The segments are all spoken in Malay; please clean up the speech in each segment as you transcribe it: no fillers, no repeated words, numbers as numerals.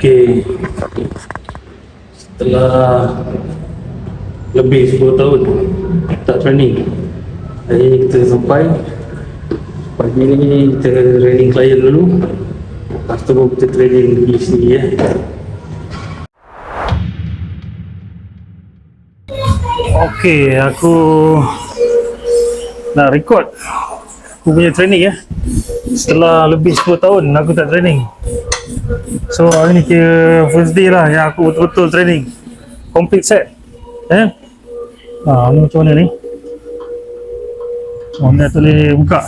Okay, setelah lebih 10 tahun tak training, hari ni kita sampai. Pagi ni kita training klien dulu, lepas tu kita training diri sendiri ya. Okay, aku nak record aku punya training ya. Setelah lebih 10 tahun aku tak training. So hari ni kira first day lah yang aku betul-betul training complete set. Ni macam mana ni? Mana tu boleh buka?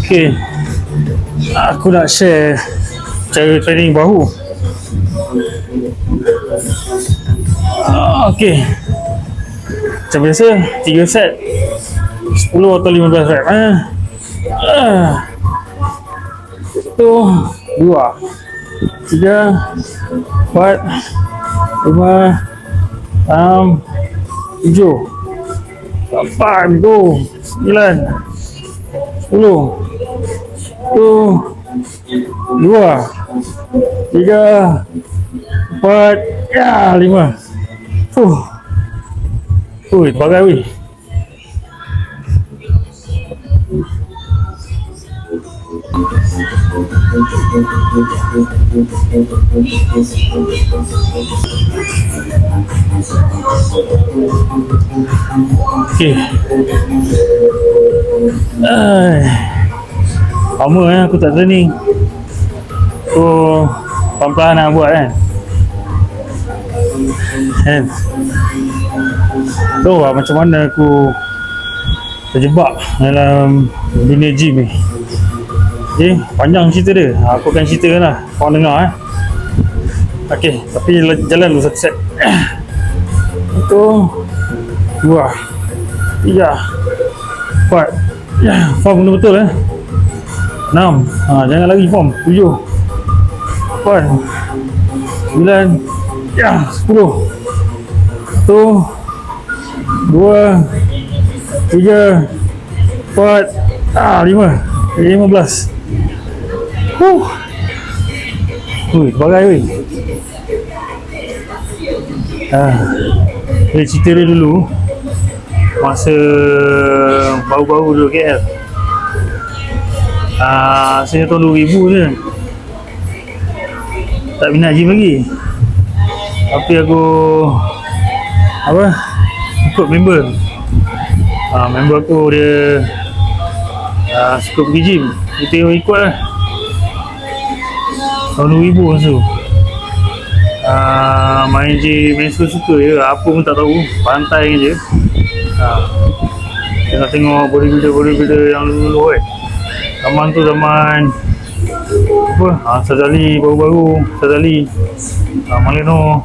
Okay, aku nak share cara training bahu. Okay, macam biasa 3 set 10 atau 15 rep. 1, 2, 3, 4, 5, 6, 7, 8, 9, 10. Tu 2, 3, 4, 5. Ui, bagai weh. Okay. Lama aku tak training. So pelan-pelan nak buat kan. Tahu lah macam mana aku terjebak dalam dunia gym ni. Okay, panjang cerita dia. Aku akan ceritakan lah, korang dengar Okay, tapi jalan dulu satu set. 1, 2, 3, 4. Form betul-betul 6. Jangan lagi form. 7, 8, 9, 10. 1, 2, 3, 4, 5, 15. Bagai weh. Dia cerita dia dulu masa baru-baru dulu KL. Saya tahun 2000 je. Tak minat gym lagi. Tapi aku ikut member. Member aku dia suka pergi gym. Kita ikut lah. Tahun 2000 masa tu. Main gym, main suka je. Apa pun tak tahu. Pantai je. Tengok bodybuilder yang dulu zaman tu zaman Sazali baru-baru. Sazali, Malino.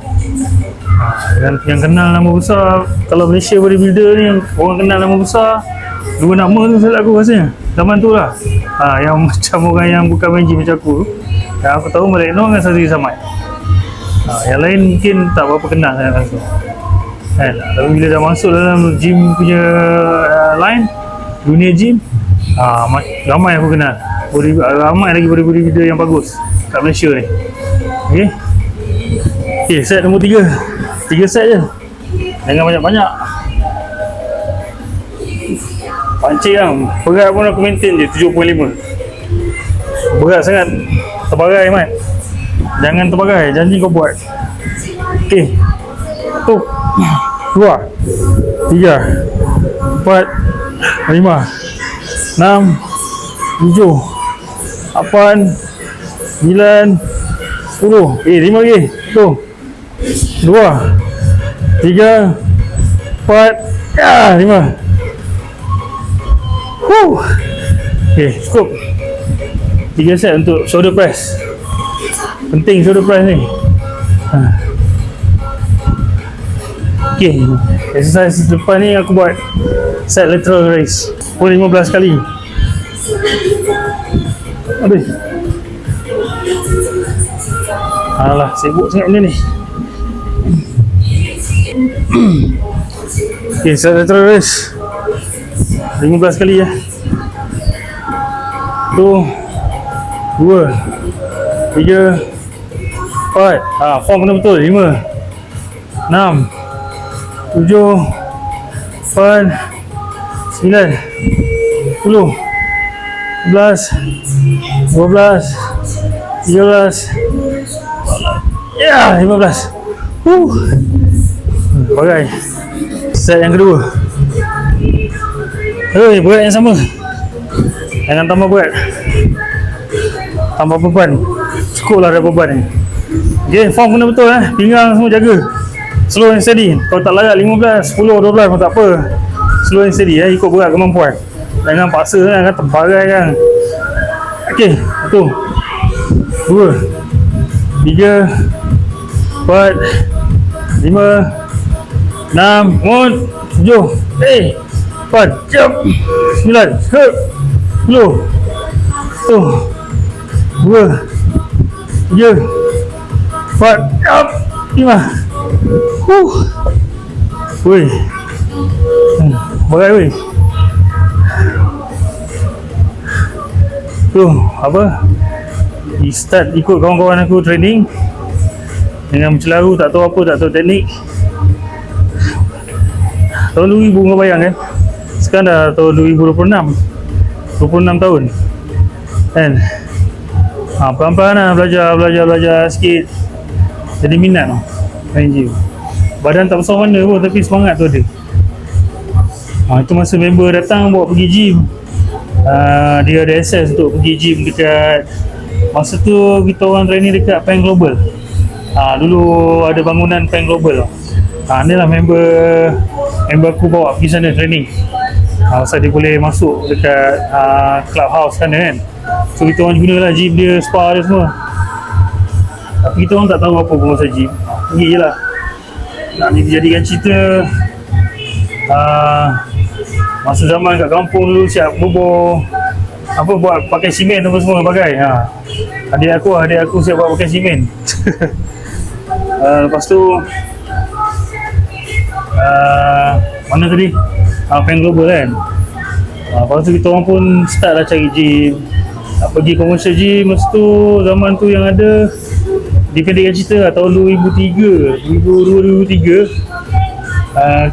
Yang kenal nama besar kalau Malaysia bodybuilder ni, orang kenal nama besar 2 nama tu salah aku rasanya zaman tu lah. Yang macam orang yang bukan main gym macam aku, yang aku tahu Malino dengan Sazali Samad. Yang lain mungkin tak berapa kenal saya langsung tapi bila dah masuk dalam gym punya line, dunia gym, ramai aku kenal. Ramai lagi bodybuilder yang bagus kat Malaysia ni. Okay, set nombor 3 set je, jangan banyak-banyak. Pancing lah, berat pun aku maintain je 7.5. Berat sangat, terbagai Mat. Jangan terbagai, janji kau buat. Okay, 1, 2, 3, 4, 5, 6, 7, 8, 9, 10. 5 lagi. 1, 2, 3, 4, 5. Okay, cukup. 3 set untuk shoulder press. Penting shoulder press ni. Okay, exercise depan ni aku buat set lateral raise 15 kali. Habis. Alah, sibuk sangat benda ni. Okay, saya terus 15 kali ya. 1, 2, 3, 4. Form kena betul. 5, 6, 7, 8, 9, 10, 11, 12, 13, ya, 15. Bagai. Set yang kedua. Berat yang sama. Jangan tambah berat. Tambah beban. Cukup lah ada beban ni. Okay, form kena betul pinggang semua jaga. Slow and steady. Kalau tak layak 15, 10, 12 pun tak apa. Slow and steady ikut berat kemampuan. Jangan paksa jangan terbagai kan. Okay, 1, 2, 3, 4, 5, 6, 7, 8, 9, 10, 1, 2, 3, 4, 5. Woi. Berat woi. Tu, apa? Start ikut kawan-kawan aku training. Dengan mencelaru, tak tahu apa, tak tahu teknik. Tahun 2000 kau bayang kan? Sekarang dah tahun 2026. 26 tahun. Kan? Pelan-pelan lah belajar sikit. Jadi minat tau main gym. Badan tak besar mana pun tapi semangat tu ada. Itu masa member datang bawa pergi gym. Dia ada access untuk pergi gym dekat. Masa tu kita orang training dekat Pen Global. Dulu ada bangunan Pen Global. Ni lah member aku bawa pergi sana training. Pasal dia boleh masuk dekat clubhouse sana kan. So kita orang gunalah gym dia, spa dia semua. Tapi kita orang tak tahu apa pun pasal gym. Pergi je lah. Nak dijadikan cerita, masa zaman kat kampung dulu siap bubur apa buat pakai simen apa semua bagai. Adik aku siap buat pakai simen. Lepas tu mana tadi? Pen Global kan. Lepas tu kita orang pun start lah cari gym. Nak pergi commercial gym masa tu, zaman tu yang ada dipendekkan cerita lah, tahun 2003 kita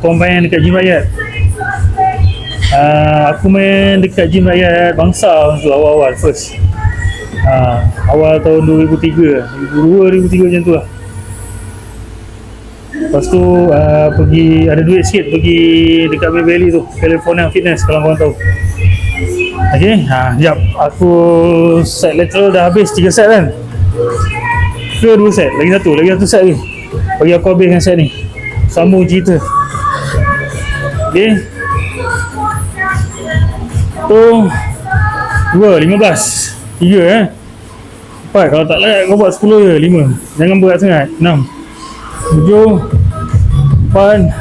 orang main dekat gym rakyat. Aku main dekat gym rakyat Bangsa tu awal-awal first. Awal tahun 2003 macam tu lah. Lepas tu pergi, ada duit sikit pergi dekat Bay Valley tu, California Fitness kalau korang tahu. Okay, sekejap aku set lateral dah habis 3 set kan. Ke 2 set, lagi satu set ni. Bagi aku habis dengan set ni. Sambung cerita. Okay. 1, 2, 15. 3 4, kalau tak layak kau buat 10 je, 5. Jangan berat sangat. 6, 7, 8,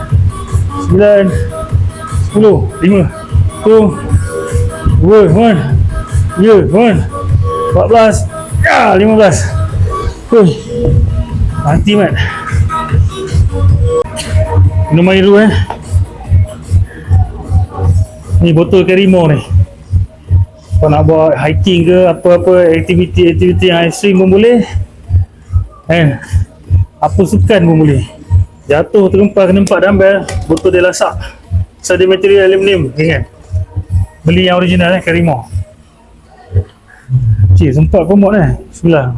9, 10, 5, 1, 2, 1, 3, 1, 14, 15. Mati mat. Minum air dulu Ni botol Carimo ni. Kau nak buat hiking ke apa-apa aktiviti yang ekstrim pun boleh. Apa sukan pun boleh. Jatuh terlempar kena empat dumbbell, botol dia lasak. Sebab dia material aluminium, kan? Beli yang original Carimo. Cik, sempat komod Bismillah.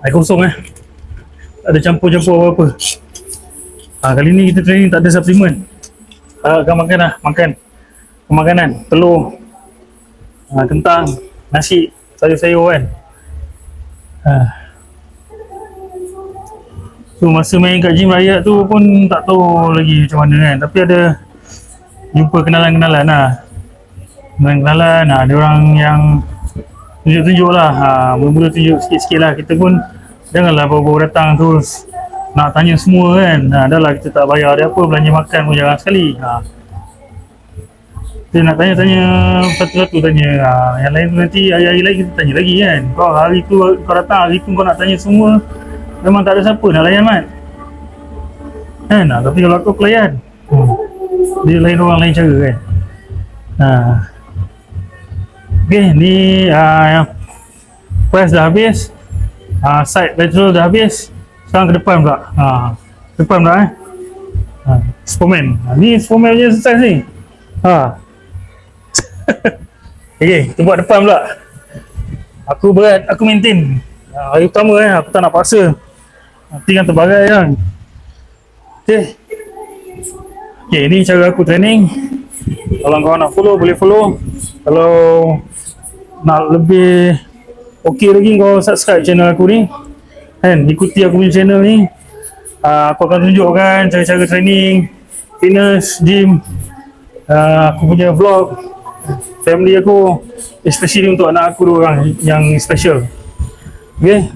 Air kosong tak ada campur-campur apa-apa. Kali ni kita training tak ada suplemen. Akan makan makan makanan, telur, kentang, nasi, sayur-sayur kan. So masa main kat gym rakyat tu pun tak tahu lagi macam mana kan. Tapi ada jumpa kenalan-kenalan ada orang yang tunjuk-tunjuk lah, mula-mula tunjuk sikit-sikit lah. Kita pun janganlah baru datang terus nak tanya semua kan. Dah lah kita tak bayar dia apa, belanja makan pun jarang sekali. Dia nak tanya-tanya satu-satu tanya. Yang lain tu nanti hari-hari lagi kita tanya lagi kan. Kau hari tu kau datang, hari tu kau nak tanya semua, memang tak ada siapa nak layan Mat. Kan? Tapi kalau aku layan, dia lain orang lain cara kan. Okay, ni press dah habis, side lateral dah habis. Sekarang ke depan pula. Depan pula Superman. Ni Superman je selesai ni. Okay, kita buat depan pula. Aku berat, aku maintain. Hari pertama aku tak nak paksa. Nanti kan terbagai kan. Okay, ni cara aku training. Kalau kau nak follow, boleh follow. Kalau nak lebih okey lagi, kau subscribe channel aku ni kan, ikuti aku punya channel ni. Aku akan tunjukkan cara-cara training, fitness, gym, aku punya vlog, family aku, especially untuk anak aku orang yang special. Okay,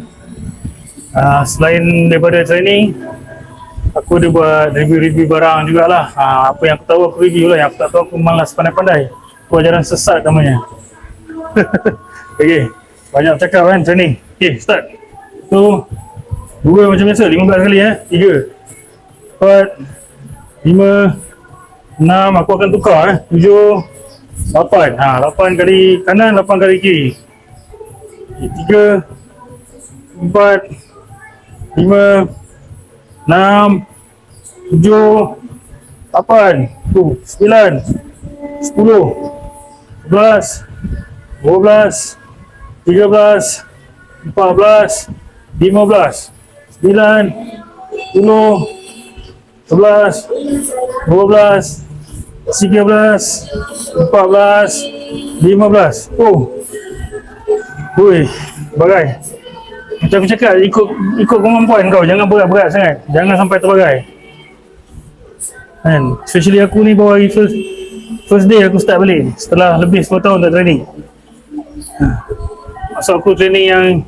selain daripada training, aku ada buat review-review barang jugalah. Apa yang aku tahu aku review lah, yang aku tak tahu aku malas pandai-pandai. Aku ajaran sesat namanya. Okay, banyak cakap kan training. Okay, start. So, 2 macam biasa, 15 kali 3 4 5 6, aku akan tukar 7 8. 8 kali kanan, 8 kali kiri. 3 4 5 6 7 8 9 10 11 12 13 14 15 9 10 11 12 13 14 15. Hui, bagai. Macam aku cakap, ikut kemampuan kau, jangan berat-berat sangat. Jangan sampai terbagai. Kan, especially aku ni baru hari first day aku start balik setelah lebih 10 tahun tak training. Maksud aku training yang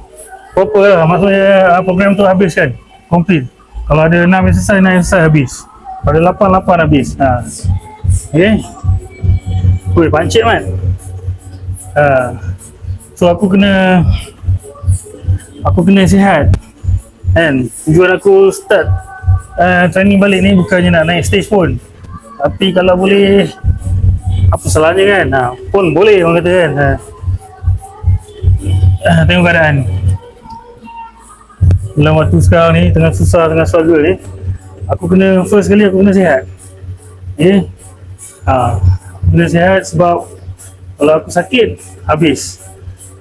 proper lah, maksudnya program tu habis kan, complete. Kalau ada 6 exercise habis. Kalau ada 8 habis. Okay. Woi, pancit man. So aku kena sihat kan. Tujuan aku start training balik ni bukannya nak naik stage pun, tapi kalau boleh, apa salahnya kan, pun boleh orang kata kan. Tengok keadaan dalam waktu sekarang ni, tengah susah, tengah struggle ni, first kali aku kena sihat. Okay, kena sihat sebab kalau aku sakit, habis.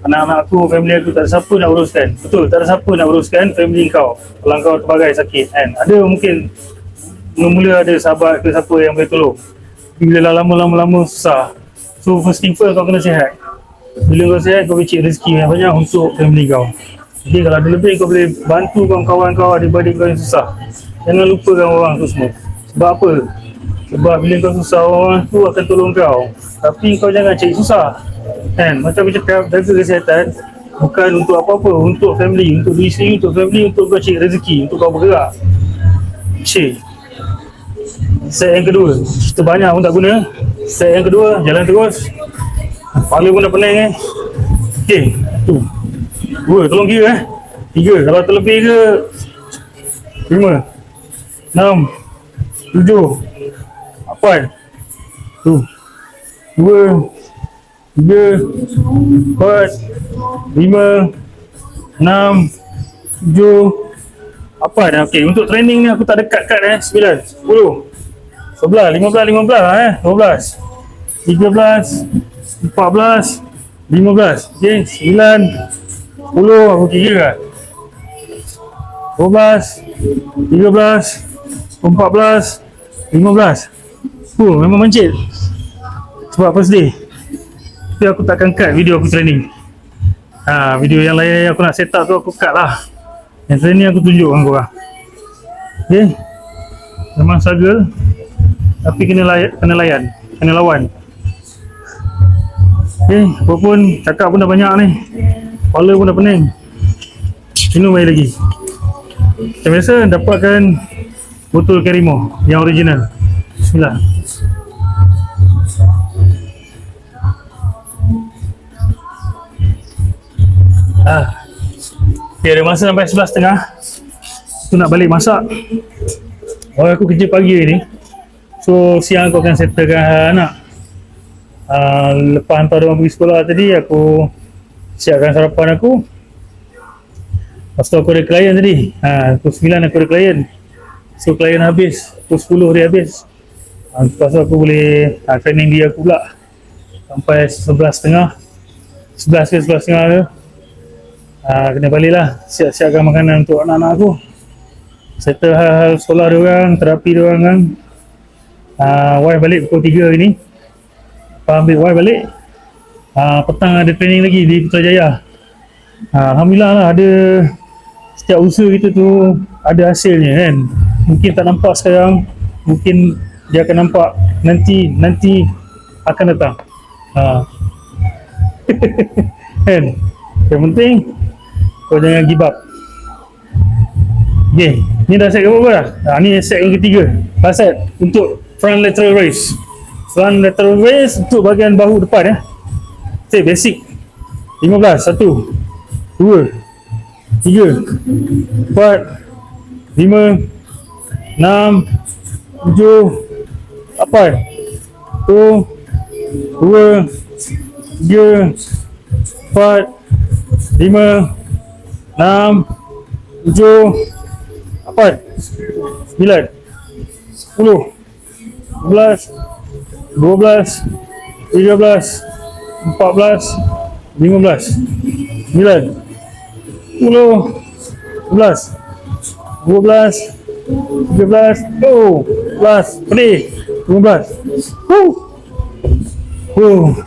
Anak-anak aku, family aku, tak ada siapa nak uruskan. Betul, tak ada siapa nak uruskan family kau kalau kau terbagai sakit kan. Ada mungkin mula-mula ada sahabat ke siapa yang boleh tolong, bila lama-lama susah. So first thing first, kau kena sihat. Bila kau sihat, kau kecil rezeki yang banyak untuk family kau. Jadi kalau ada lebih, kau boleh bantu kawan-kawan kau, adik-adik kau yang susah. Jangan lupakan orang tu semua. Sebab apa? Sebab bila kau susah, orang tu akan tolong kau. Tapi kau jangan cari susah kan. Macam aku cakap, jaga kesihatan bukan untuk apa-apa, untuk family, untuk diri sendiri, untuk family, untuk kau cari rezeki, untuk kau bergerak. Set yang kedua, kita banyak pun tak guna. Set yang kedua, jalan terus. Kepala pun dah pening Okay, tu 2, tolong kira 3, kalau terlebih ke 5 6 7 8 tu 2 3 4 5 6 7 8. Okay, untuk training ni aku tak ada kad-kad 9 10 11 15 12 13 14 15. Okay, 9 10 aku kira 12 13 14 15. Memang mencit sebab first day. Tapi aku takkan cut video aku training. Video yang lain yang aku nak set up tu aku cut lah. Yang training aku tunjukkan korang. Okay, memang struggle, tapi kena layan, kena lawan. Okay, apapun cakap pun dah banyak ni, kepala pun dah pening, minum air lagi. Macam biasa, dapatkan botol Karimo yang original. Bismillah. Okay, ada masa sampai 11.30. Tu nak balik masak. Aku kerja pagi ni. So siang aku akan settlekan anak. Lepas hantar dia pergi sekolah tadi, aku siapkan sarapan aku. Lepas tu aku ada klien tadi. Pukul 9 aku ada klien. So klien habis, pukul 10 dia habis. Lepas tu aku boleh training dia aku pula sampai 11.30. 11 ke 11.30 ke. Kena balik lah, siap-siapkan makanan untuk anak-anak aku. Settle hal-hal sekolah dia orang, terapi dia orang kan. Wife balik pukul 3 hari ni. Ambil wife balik. Petang ada training lagi di Putrajaya. Alhamdulillah lah, ada setiap usaha kita tu ada hasilnya kan. Mungkin tak nampak sekarang, mungkin dia akan nampak nanti akan datang. Kan? Yang penting kau jangan give up. Okay, ni dah set ke berapa dah? Ni set yang ketiga. Last set untuk front lateral raise. Front lateral raise untuk bahagian bahu depan ya. Okay, basic. 15, 1, 2, 3, 4, 5, 6, 7, 8, 1, 2, 3, 4, 5, 6, 7, 8, 9, 10, 11, 12, 13, 14, 15, 9, 10, 11, 12, 13, 14, pedih, 15.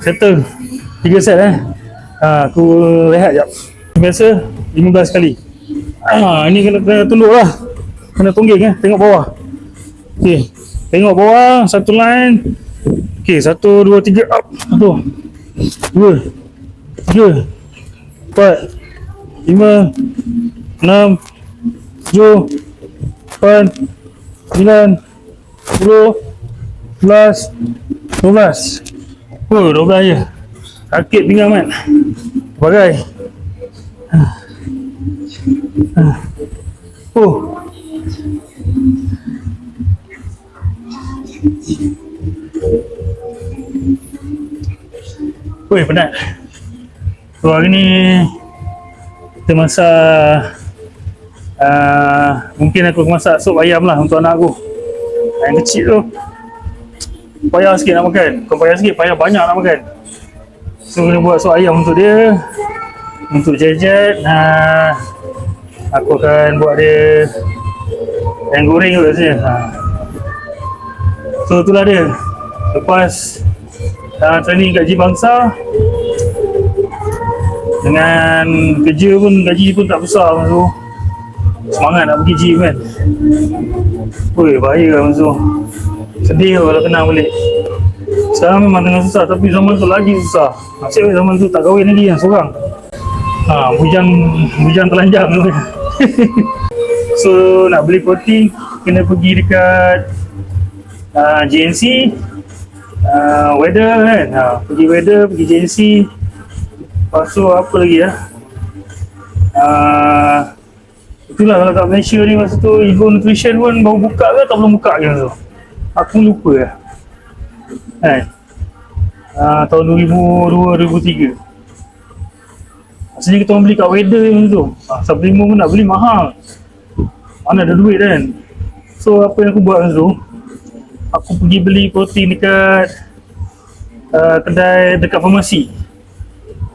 Settle 3 set aku rehat jap. Biasa 15 kali. Ini kena tunduk lah, kena tungging tengok bawah. Okay, tengok bawah, satu line. Okay, 1, 2, 3 up. 1, 2, 3, 4, 5, 6, 7, 8, 9, 10, 11, 12. 12 je. Sakit pinggang kan. Bagai. Penat. So hari ni kita masak mungkin aku masak sup ayam lah untuk anak aku. Yang kecil tu payah sikit nak makan. Bukan payah sikit, payah banyak nak makan. So kena buat sup ayam untuk dia. Untuk Jet, aku akan buat dia yang goreng juga sini. So itulah dia. Lepas training gaji bangsa, dengan kerja pun gaji pun tak besar masa tu. Semangat nak pergi gym kan. Bahaya lah masa tu. Sedih kalau kenang balik. Sekarang memang tengah susah, tapi zaman tu lagi susah. Maksudnya zaman tu tak kahwin lagi yang seorang. Bujang telanjang tu. So nak beli protein kena pergi dekat GNC, weather kan. Pergi weather, pergi GNC. Lepas tu apa lagi itulah kalau kat Malaysia ni masa tu Ego Nutrition pun baru buka ke tak belum buka ke masa tu. Aku lupa tahun 2002-2003. Maksudnya kita orang beli kat weather masa tu. Supplement pun nak beli mahal. Mana ada duit kan. So apa yang aku buat masa tu, aku pergi beli protein dekat kedai dekat farmasi.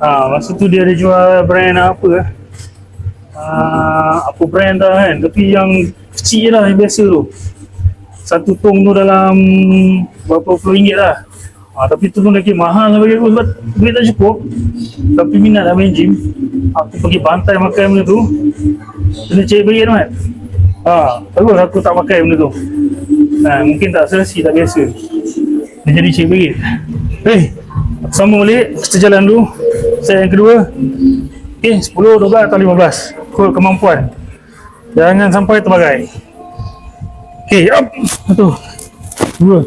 Masa tu dia ada jual brand apa apa brand dah kan, tapi yang kecil lah, yang biasa tu. Satu tong tu dalam berapa puluh ringgit lah. Tapi tu pun lagi mahal lah bagi aku sebab duit tak cukup. Tapi minat nak main gym. Aku pergi pantai makan benda tu. Kena RM1 kan. Terus aku tak pakai benda tu. Mungkin tak selesi, tak biasa. Dia jadi RM1. Aku sambung balik, kita jalan dulu. Set yang kedua. Okay, 10, 12 atau 15. Ikut kemampuan. Jangan sampai terbagai. Okay, up. 1, 2,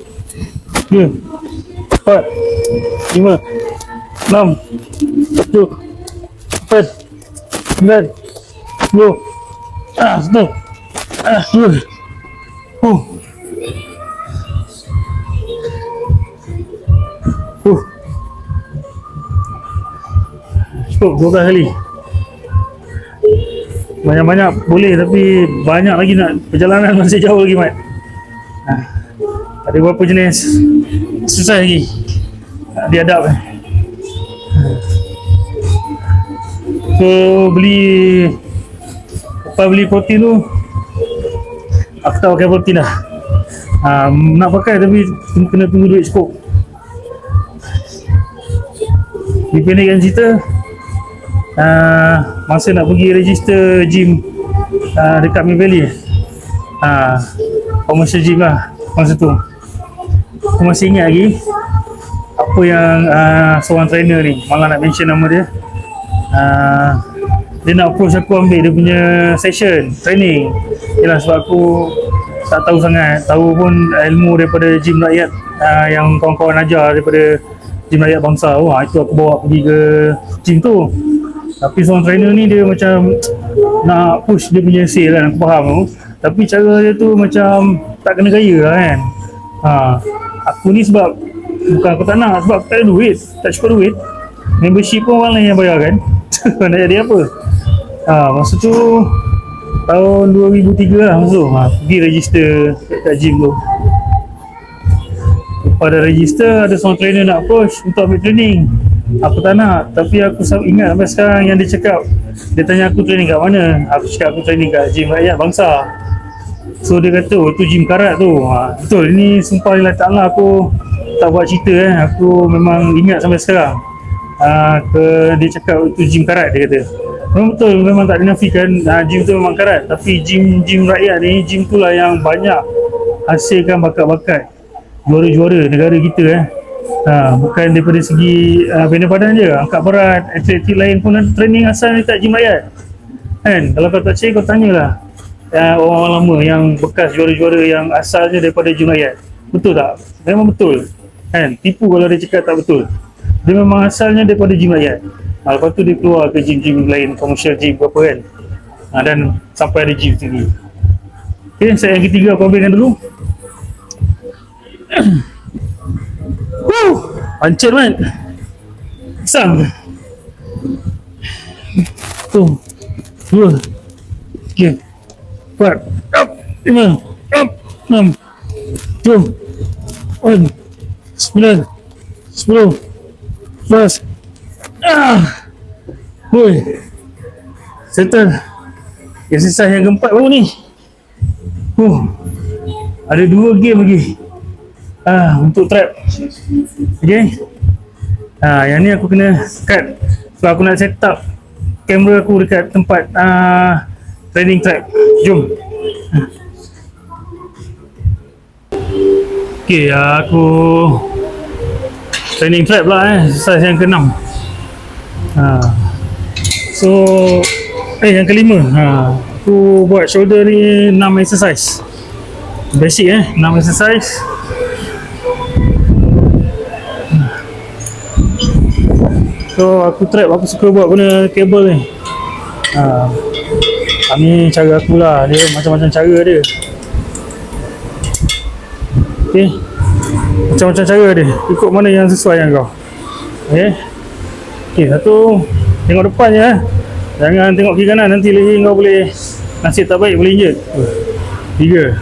3, 4, 5, 6, 7, 8, 9, 10. Stop. Dua. Uh. Cukup 12 kali. Banyak-banyak boleh, tapi banyak lagi nak, perjalanan masih jauh lagi, Mat. Ada beberapa jenis susah lagi diadap. So lepas beli protein tu, aku tak pakai protein dah. Nak pakai tapi kena tunggu duit cukup. Dipendekkan cerita, masa nak pergi register gym dekat Mid Valley, commercial gym lah masa tu, aku masih ingat lagi apa yang seorang trainer ni, malah nak mention nama dia, dia nak approach aku ambil dia punya session training. Yalah, sebab aku tak tahu sangat, tahu pun ilmu daripada gym rakyat yang kawan-kawan ajar daripada gym rakyat bangsa. Itu aku bawa pergi ke gym tu. Tapi seorang trainer ni dia macam nak push dia punya sale kan, aku faham tu. Tapi cara dia tu macam tak kena gaya lah kan. Aku ni sebab bukan aku tak nak, sebab tak ada duit, tak cukup duit. Membership pun orang lain yang bayar kan. Nak jadi apa? Masa tu tahun 2003 lah masa tu. Pergi register kat gym tu. Pada register ada seorang trainer nak approach untuk ambil training. Aku tak nak, tapi aku ingat sampai sekarang yang dia cakap. Dia tanya aku training kat mana. Aku cakap aku training kat gym rakyat bangsa. So dia kata, oh tu gym karat tu. Betul, ini sumpah lillahi ta'ala aku tak buat cerita Aku memang ingat sampai sekarang. Dia cakap itu gym karat, dia kata. Memang betul, memang tak dinafikan gym tu memang karat. Tapi gym rakyat ni, gym tu lah yang banyak hasilkan bakat-bakat juara-juara negara kita bukan daripada segi bina badan je, angkat berat, atlet lain pun ada training asal dekat gym rakyat kan. Kalau kau tak percaya, kau tanyalah orang lama yang bekas juara-juara yang asalnya daripada gym rakyat. Betul tak? Memang betul kan. Tipu kalau dia cakap tak betul. Dia memang asalnya daripada gym rakyat. Lepas tu dia keluar ke gym-gym lain, commercial gym berapa kan, dan sampai ada gym tinggi. Okay, set yang ketiga aku ambilkan dulu. Pancet man. Sang. Tu. 2. 3. 4. Up. 5. Up. 6. 7. 8. 9. 10. 11. Hui. Settle. Exercise yang keempat baru ni. Ada 2 game lagi. Untuk trap. Okay. Yang ni aku kena cut. So aku nak set up kamera aku dekat tempat training trap. Jom. Okay, aku training trap lah exercise yang ke-6. So yang ke-5. Aku buat shoulder ni 6 exercise. Basic 6 exercise. So aku trap, aku suka buat guna kabel ni. Ni cara aku lah, dia macam-macam cara dia. Okay, macam-macam cara dia, ikut mana yang sesuai dengan kau. Okay, satu, tengok depan je. Jangan tengok kiri kanan, nanti leher kau boleh, nasib tak baik boleh injet. 3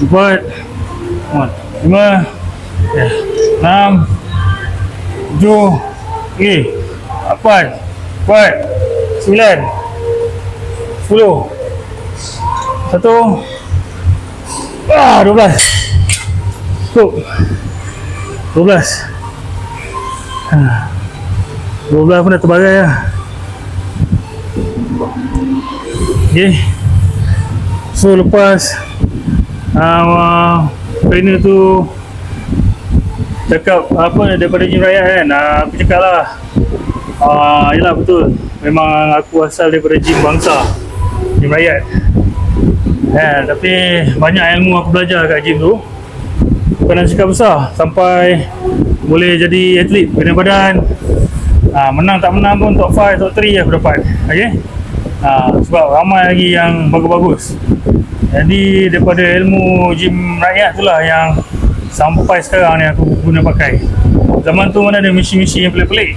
4 5 6 7 8 9 10 1 12 cukup 12 pun dah terbagai lah. Okay, so lepas trainer tu cakap apa daripada gym rakyat kan, aku cakap lah yelah betul, memang aku asal daripada gym bangsa, gym rakyat tapi banyak ilmu aku belajar kat gym tu, bukan nak cakap besar, sampai boleh jadi atlet bina badan, Menang tak menang pun top 5, top 3 aku dapat. Okay. Sebab ramai lagi yang bagus-bagus. Jadi daripada ilmu gym rakyat tu lah yang sampai sekarang ni aku guna pakai. Zaman tu mana ada mesin-mesin yang pelik-pelik,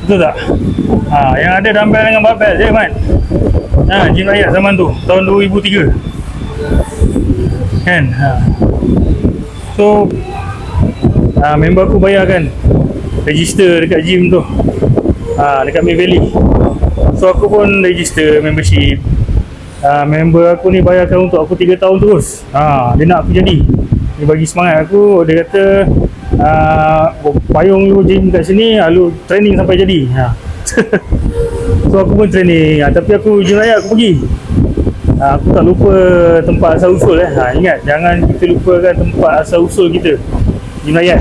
betul tak? Yang ada dumbbell dengan barbell je Mat. Gym rakyat zaman tu tahun 2003 kan. So member aku bayarkan register dekat gym tu, dekat Mid Valley. So aku pun register membership. Member aku ni bayarkan untuk aku 3 tahun terus. Dia nak aku jadi. Dia bagi semangat aku. Dia kata payung lu gym kat sini, lu training sampai jadi. So aku pun training. Tapi aku gym raya aku pergi. Aku tak lupa tempat asal usul. Ingat, jangan kita lupakan tempat asal usul kita, gym raya.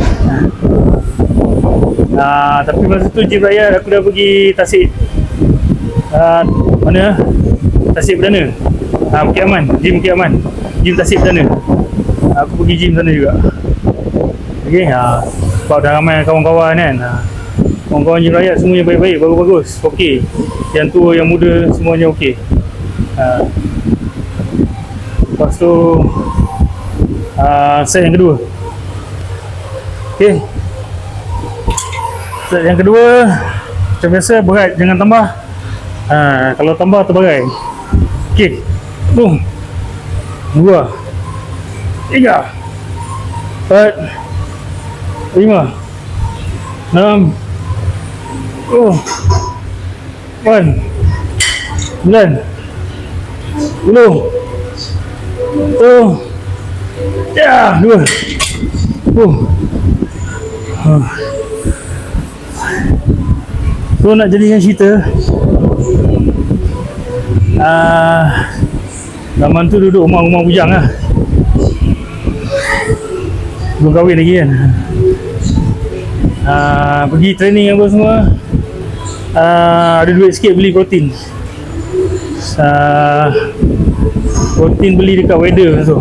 Tapi masa tu gym raya aku dah pergi Tasik. Mana? Tasik Perdana. Bukit Aman, gym Bukit Aman, gym Tasik Perdana. Aku pergi gym sana juga. Okay, sebab dah ramai kawan-kawan kan. Kawan-kawan gym rakyat semuanya baik-baik, bagus-bagus, okey. Yang tua, yang muda, semuanya okey. Lepas tu set yang kedua. Okay, set yang kedua macam biasa, berat jangan tambah. Kalau tambah terbagai. Okay, 1, 2, 3, 4, 5, 6, 8, 9, 10, 2, 10. So nak jadikan cerita, zaman tu duduk rumah-rumah bujang lah, belum kahwin lagi kan. Pergi training apa semua, ada duit sikit beli protein. Protein beli dekat Weather tu.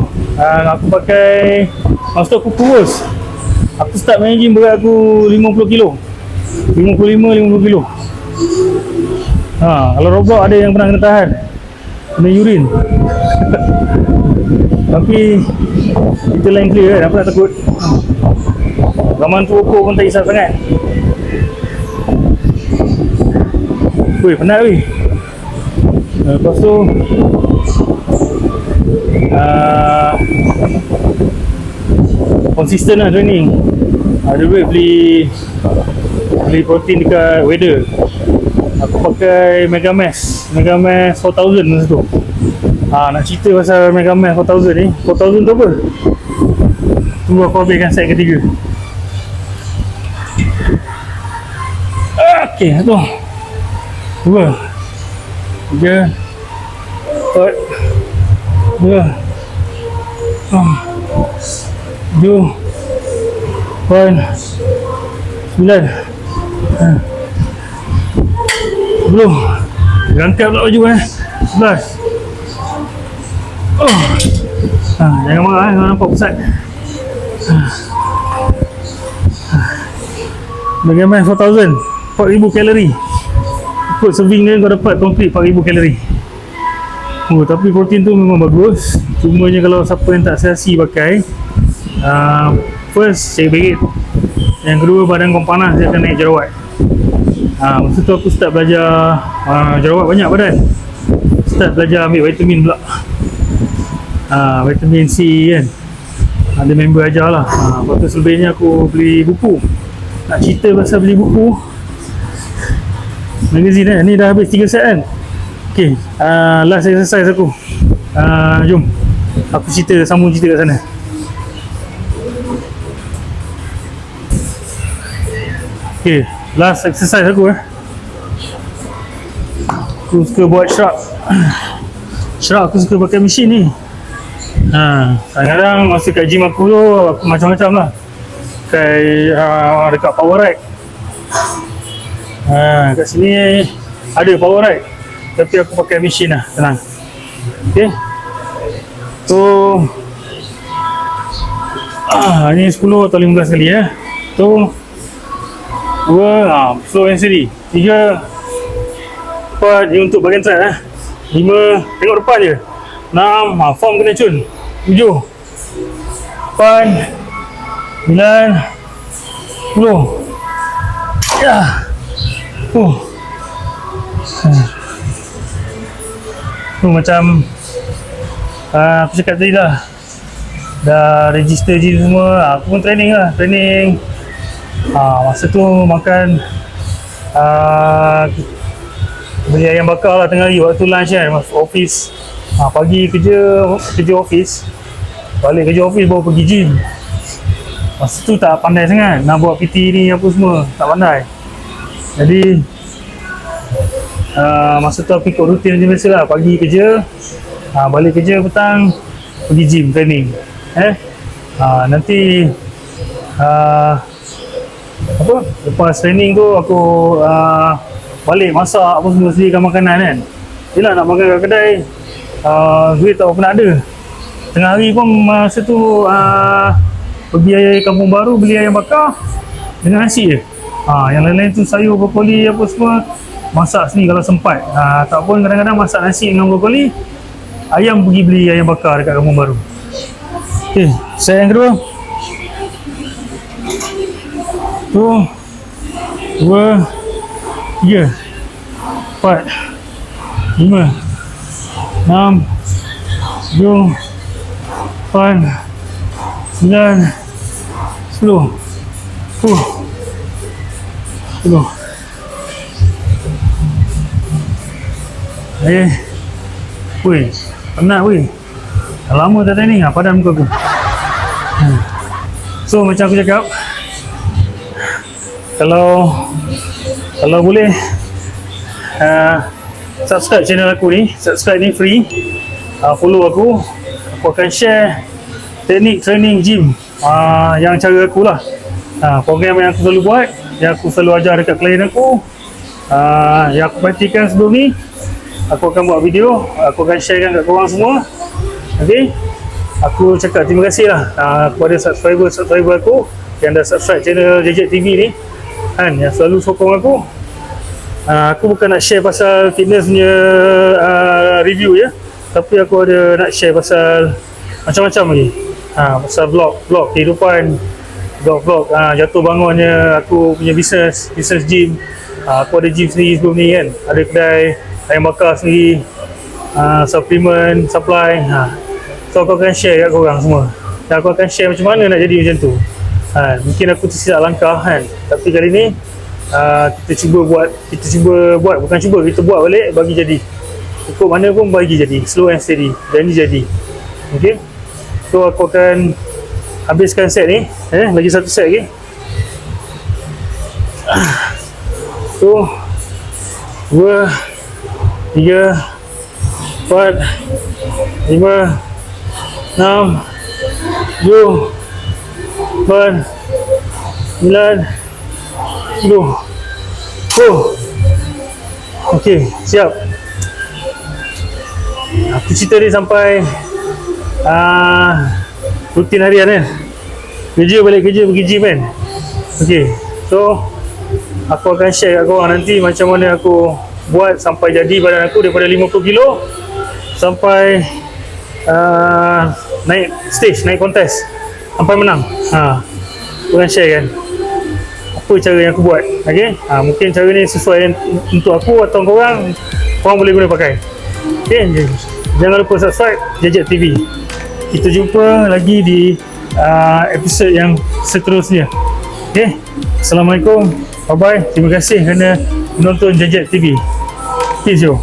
Aku pakai, masa tu aku kurus. Aku start main gym berat aku 50 kilo, 55-50 kilo. Kalau robot ada yang pernah kena tahan, kena urine. Tapi kita lain clear kan, apa nak takut. Zaman tu ukur pun tak hisap sangat. Weh, penat weh. Lepas tu konsisten lah training. Ada duit beli protein dekat Weather. Aku pakai Megamass 4000 masa tu. Nak cerita pasal Megamass 4000 ni. 4000 tu apa? Tunggu aku habiskan set ketiga. Okay, 1, 2, 3, 4, 2, 7, 8, 9, 10. Gantian pula baju 11. Jangan marah kalau nampak pusat. Bagaimana 4000 kalori. Ikut serving dia kau dapat complete 4000 kalori. Tapi protein tu memang bagus. Cumanya kalau siapa yang tak selesi pakai, first, saya berit. Yang kedua, badan kau panas, dia akan naik jerawat. Masa tu aku start belajar jerawat banyak badan. Start belajar ambil vitamin pula. Vitamin C kan. Ada member ajar lah. Lepas tu selebihnya aku beli buku. Nak cerita pasal beli buku magazine kan. Ni dah habis 3 set kan. Okay, last exercise aku. Jom aku sambung cerita kat sana. Okay, last exercise aku aku suka buat shrug. Aku suka pakai mesin ni. Kadang-kadang masa kat gym aku tu, aku macam-macam lah. Dekat power rack. Kat sini ada power rack, tapi aku pakai mesin lah, tenang. Okay, so ni 10 atau 15 kali So 2, slow and steady. 3, 4, ni untuk bahagian side 5, tengok depan je. 6, form kena cun. 7, 8, 9, 10. Ya. Tu macam aku cakap tadi dah register gym semua. Aku pun training. Masa tu makan beli ayam bakar lah tengah hari waktu lunch kan, masuk office. Pagi kerja office, balik kerja office baru pergi gym. Masa tu tak pandai sangat nak buat PT ni apa semua, tak pandai. Jadi masa tu aku ikut rutin macam biasa lah. Pagi kerja, balik kerja petang, pergi gym training. Nanti lepas training tu aku balik masak apa semua, sediakan makanan kan. Yelah nak makan kat kedai, duit tak pernah ada. Tengah hari pun masa tu pergi ayam Kampung Baru beli ayam bakar dengan nasi je. Yang lain-lain tu sayur, brokoli apa semua masak sini kalau sempat. Tak pun kadang-kadang masak nasi dengan brokoli, ayam pergi beli ayam bakar dekat Kampung Baru. Okay, set yang kedua. 1, 2, 3, 4, 5, 6, 7, 8, 9, 10. 10. Weh, penat weh. Dah lama tak training, padan muka aku. So macam aku cakap, kalau boleh subscribe channel aku ni. Subscribe ni free. Follow aku akan share teknik training gym yang cara aku lah. Program yang aku selalu buat, yang aku selalu ajar dekat klien aku, yang aku praktikan sebelum ni, aku akan buat video, aku akan sharekan kat korang semua. Okay, aku cakap terima kasih lah kepada subscriber aku yang dah subscribe channel Jejet TV ni kan, yang selalu sokong aku. Aku bukan nak share pasal fitness punya review ya, tapi aku ada nak share pasal macam-macam lagi. Pasal vlog kehidupan, vlog jatuh bangunnya aku punya business gym. Aku ada gym sendiri sebelum ni kan, ada kedai ayam bakar sendiri, supplement, supply. So aku akan share kat korang semua, dan aku akan share macam mana nak jadi macam tu. Mungkin aku tersilap langkah kan, tapi kali ni kita cuba buat, kita buat balik, bagi jadi. Ikut mana pun bagi jadi, slow and steady, dan ni jadi. Okay, so aku akan habiskan set ni, lagi satu set lagi. So 2, 3, 4, 5, 6, 7, 8, 9, 10. Okey, siap. Aku cerita ni sampai rutin harian kan. Balik kerja pergi gym kan. Okey, so aku akan share kat korang nanti macam mana aku buat sampai jadi badan aku daripada 50 kilo sampai naik stage, naik kontes sampai menang. Aku akan share kan apa cara yang aku buat. Okay, mungkin cara ni sesuai untuk aku atau korang boleh guna pakai. Okay, jangan lupa subscribe Jejet TV. Kita jumpa lagi di episod yang seterusnya. Okay, Assalamualaikum, bye bye. Terima kasih kerana menonton Jejet TV. Peace yo.